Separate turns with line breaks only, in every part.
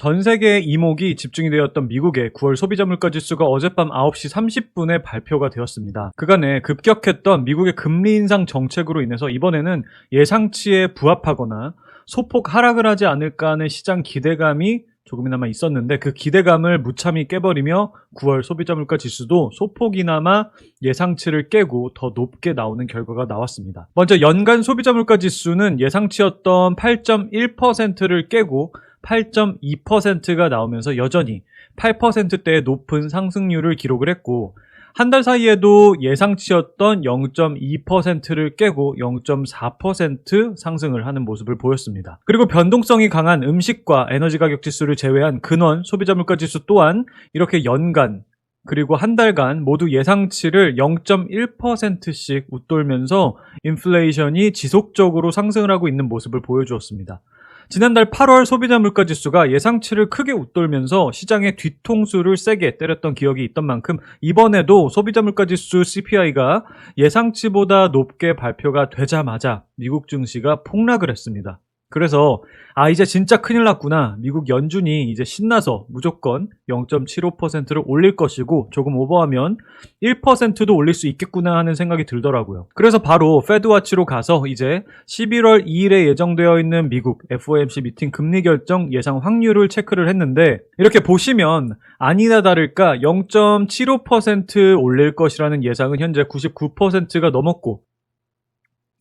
전 세계의 이목이 집중이 되었던 미국의 9월 소비자 물가지수가 어젯밤 9시 30분에 발표가 되었습니다. 그간에 급격했던 미국의 금리 인상 정책으로 인해서 이번에는 예상치에 부합하거나 소폭 하락을 하지 않을까 하는 시장 기대감이 조금이나마 있었는데 그 기대감을 무참히 깨버리며 9월 소비자 물가 지수도 소폭이나마 예상치를 깨고 더 높게 나오는 결과가 나왔습니다. 먼저 연간 소비자 물가 지수는 예상치였던 8.1%를 깨고 8.2%가 나오면서 여전히 8%대의 높은 상승률을 기록을 했고 한 달 사이에도 예상치였던 0.2%를 깨고 0.4% 상승을 하는 모습을 보였습니다. 그리고 변동성이 강한 음식과 에너지 가격 지수를 제외한 근원 소비자 물가 지수 또한 이렇게 연간 그리고 한 달간 모두 예상치를 0.1%씩 웃돌면서 인플레이션이 지속적으로 상승을 하고 있는 모습을 보여주었습니다. 지난달 8월 소비자 물가 지수가 예상치를 크게 웃돌면서 시장의 뒤통수를 세게 때렸던 기억이 있던 만큼 이번에도 소비자 물가 지수 CPI가 예상치보다 높게 발표가 되자마자 미국 증시가 폭락을 했습니다. 그래서 이제 진짜 큰일 났구나. 미국 연준이 이제 신나서 무조건 0.75%를 올릴 것이고 조금 오버하면 1%도 올릴 수 있겠구나 하는 생각이 들더라고요. 그래서 바로 패드와치로 가서 이제 11월 2일에 예정되어 있는 미국 FOMC 미팅 금리 결정 예상 확률을 체크를 했는데 이렇게 보시면 아니나 다를까 0.75% 올릴 것이라는 예상은 현재 99%가 넘었고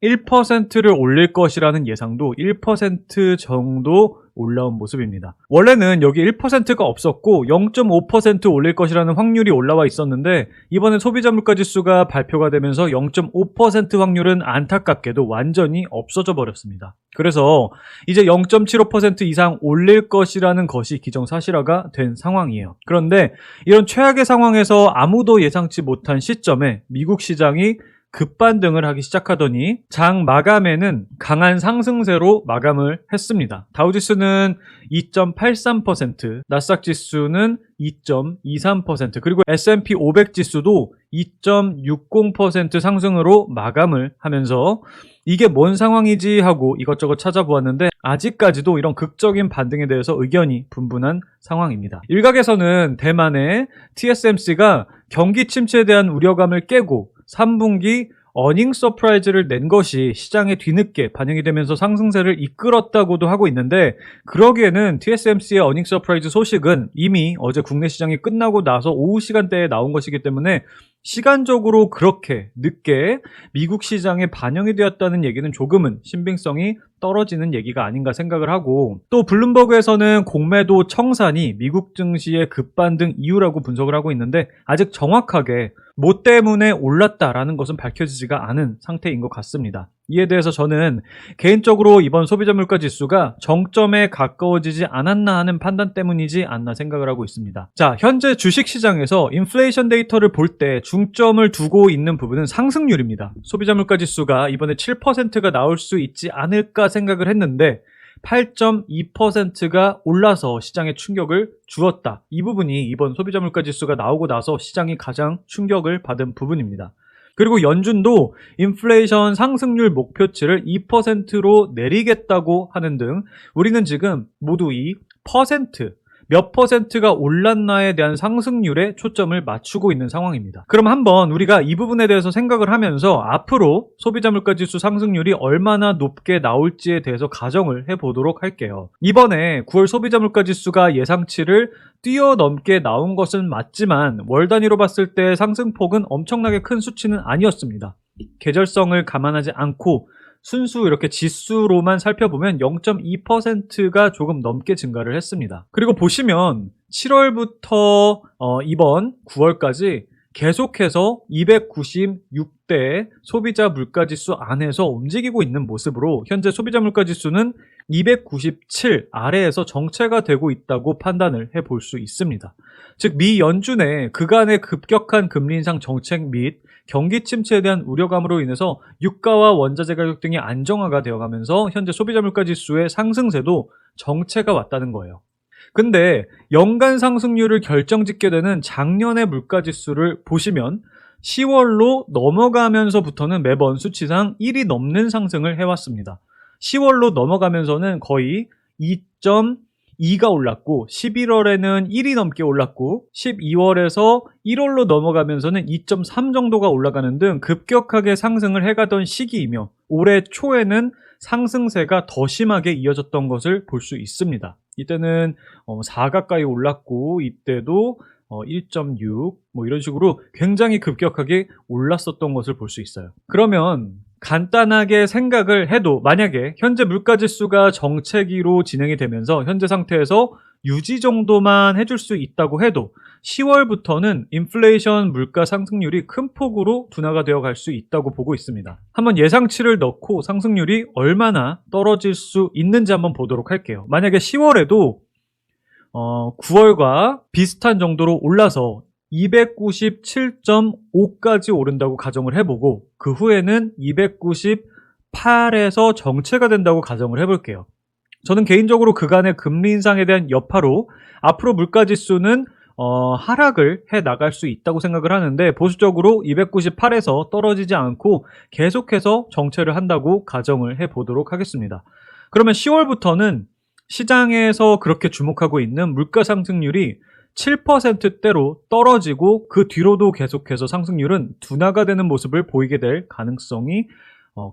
1%를 올릴 것이라는 예상도 1% 정도 올라온 모습입니다. 원래는 여기 1%가 없었고 0.5% 올릴 것이라는 확률이 올라와 있었는데 이번에 소비자 물가 지수가 발표가 되면서 0.5% 확률은 안타깝게도 완전히 없어져 버렸습니다. 그래서 이제 0.75% 이상 올릴 것이라는 것이 기정사실화가 된 상황이에요. 그런데 이런 최악의 상황에서 아무도 예상치 못한 시점에 미국 시장이 급반등을 하기 시작하더니 장 마감에는 강한 상승세로 마감을 했습니다. 다우지수는 2.83%, 나스닥 지수는 2.23%, 그리고 S&P 500 지수도 2.60% 상승으로 마감을 하면서 이게 뭔 상황이지 하고 이것저것 찾아보았는데 아직까지도 이런 극적인 반등에 대해서 의견이 분분한 상황입니다. 일각에서는 대만의 TSMC가 경기 침체에 대한 우려감을 깨고 3분기 어닝 서프라이즈를 낸 것이 시장에 뒤늦게 반영이 되면서 상승세를 이끌었다고도 하고 있는데 그러기에는 TSMC의 어닝 서프라이즈 소식은 이미 어제 국내 시장이 끝나고 나서 오후 시간대에 나온 것이기 때문에 시간적으로 그렇게 늦게 미국 시장에 반영이 되었다는 얘기는 조금은 신빙성이 떨어지는 얘기가 아닌가 생각을 하고 또 블룸버그에서는 공매도 청산이 미국 증시의 급반등 이유라고 분석을 하고 있는데 아직 정확하게 뭐 때문에 올랐다라는 것은 밝혀지지가 않은 상태인 것 같습니다. 이에 대해서 저는 개인적으로 이번 소비자 물가 지수가 정점에 가까워지지 않았나 하는 판단 때문이지 않나 생각을 하고 있습니다. 자, 현재 주식시장에서 인플레이션 데이터를 볼 때 중점을 두고 있는 부분은 상승률입니다. 소비자 물가 지수가 이번에 7%가 나올 수 있지 않을까 생각을 했는데 8.2%가 올라서 시장에 충격을 주었다. 이 부분이 이번 소비자 물가 지수가 나오고 나서 시장이 가장 충격을 받은 부분입니다. 그리고 연준도 인플레이션 상승률 목표치를 2%로 내리겠다고 하는 등 우리는 지금 모두 이 몇 퍼센트가 올랐나에 대한 상승률에 초점을 맞추고 있는 상황입니다. 그럼 한번 우리가 이 부분에 대해서 생각을 하면서 앞으로 소비자 물가 지수 상승률이 얼마나 높게 나올지에 대해서 가정을 해보도록 할게요. 이번에 9월 소비자 물가 지수가 예상치를 뛰어넘게 나온 것은 맞지만 월 단위로 봤을 때 상승폭은 엄청나게 큰 수치는 아니었습니다. 계절성을 감안하지 않고 순수 이렇게 지수로만 살펴보면 0.2%가 조금 넘게 증가를 했습니다. 그리고 보시면 7월부터 이번 9월까지 계속해서 296대 소비자 물가지수 안에서 움직이고 있는 모습으로 현재 소비자 물가지수는 297 아래에서 정체가 되고 있다고 판단을 해볼 수 있습니다. 즉 미 연준의 그간의 급격한 금리 인상 정책 및 경기 침체에 대한 우려감으로 인해서 유가와 원자재 가격 등이 안정화가 되어가면서 현재 소비자 물가지수의 상승세도 정체가 왔다는 거예요. 근데 연간 상승률을 결정짓게 되는 작년의 물가지수를 보시면 10월로 넘어가면서부터는 매번 수치상 1이 넘는 상승을 해왔습니다. 10월로 넘어가면서는 거의 2가 올랐고 11월에는 1이 넘게 올랐고 12월에서 1월로 넘어가면서는 2.3 정도가 올라가는 등 급격하게 상승을 해가던 시기이며 올해 초에는 상승세가 더 심하게 이어졌던 것을 볼 수 있습니다. 이때는 4 가까이 올랐고 이때도 1.6 뭐 이런 식으로 굉장히 급격하게 올랐었던 것을 볼 수 있어요. 그러면 간단하게 생각을 해도 만약에 현재 물가지수가 정체기로 진행이 되면서 현재 상태에서 유지 정도만 해줄 수 있다고 해도 10월부터는 인플레이션 물가 상승률이 큰 폭으로 둔화가 되어 갈 수 있다고 보고 있습니다. 한번 예상치를 넣고 상승률이 얼마나 떨어질 수 있는지 한번 보도록 할게요. 만약에 10월에도 9월과 비슷한 정도로 올라서 297.5까지 오른다고 가정을 해보고 그 후에는 298에서 정체가 된다고 가정을 해볼게요. 저는 개인적으로 그간의 금리 인상에 대한 여파로 앞으로 물가지수는 하락을 해 나갈 수 있다고 생각을 하는데 보수적으로 298에서 떨어지지 않고 계속해서 정체를 한다고 가정을 해보도록 하겠습니다. 그러면 10월부터는 시장에서 그렇게 주목하고 있는 물가 상승률이 7%대로 떨어지고 그 뒤로도 계속해서 상승률은 둔화가 되는 모습을 보이게 될 가능성이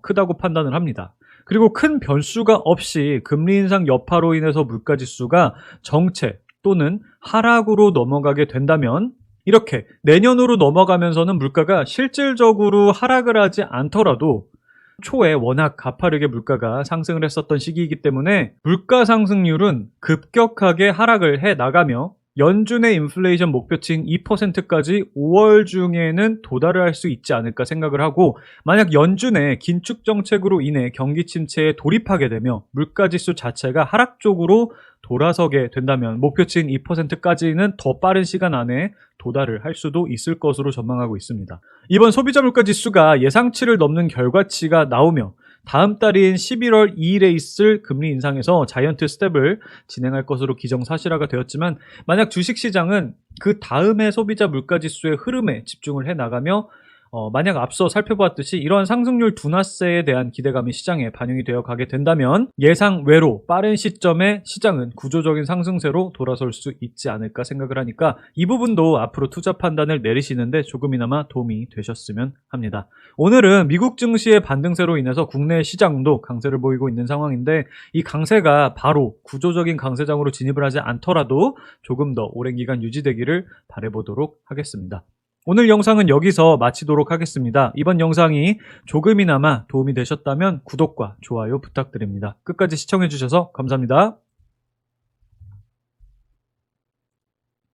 크다고 판단을 합니다. 그리고 큰 변수가 없이 금리 인상 여파로 인해서 물가지수가 정체 또는 하락으로 넘어가게 된다면 이렇게 내년으로 넘어가면서는 물가가 실질적으로 하락을 하지 않더라도 초에 워낙 가파르게 물가가 상승을 했었던 시기이기 때문에 물가 상승률은 급격하게 하락을 해 나가며 연준의 인플레이션 목표치인 2%까지 5월 중에는 도달을 할 수 있지 않을까 생각을 하고 만약 연준의 긴축 정책으로 인해 경기 침체에 돌입하게 되며 물가지수 자체가 하락 쪽으로 돌아서게 된다면 목표치인 2%까지는 더 빠른 시간 안에 도달을 할 수도 있을 것으로 전망하고 있습니다. 이번 소비자 물가지수가 예상치를 넘는 결과치가 나오며 다음 달인 11월 2일에 있을 금리 인상에서 자이언트 스텝을 진행할 것으로 기정사실화가 되었지만 만약 주식시장은 그 다음에 소비자 물가지수의 흐름에 집중을 해나가며 만약 앞서 살펴보았듯이 이러한 상승률 둔화세에 대한 기대감이 시장에 반영이 되어 가게 된다면 예상 외로 빠른 시점에 시장은 구조적인 상승세로 돌아설 수 있지 않을까 생각을 하니까 이 부분도 앞으로 투자 판단을 내리시는데 조금이나마 도움이 되셨으면 합니다. 오늘은 미국 증시의 반등세로 인해서 국내 시장도 강세를 보이고 있는 상황인데 이 강세가 바로 구조적인 강세장으로 진입을 하지 않더라도 조금 더 오랜 기간 유지되기를 바라보도록 하겠습니다. 오늘 영상은 여기서 마치도록 하겠습니다. 이번 영상이 조금이나마 도움이 되셨다면 구독과 좋아요 부탁드립니다. 끝까지 시청해주셔서 감사합니다.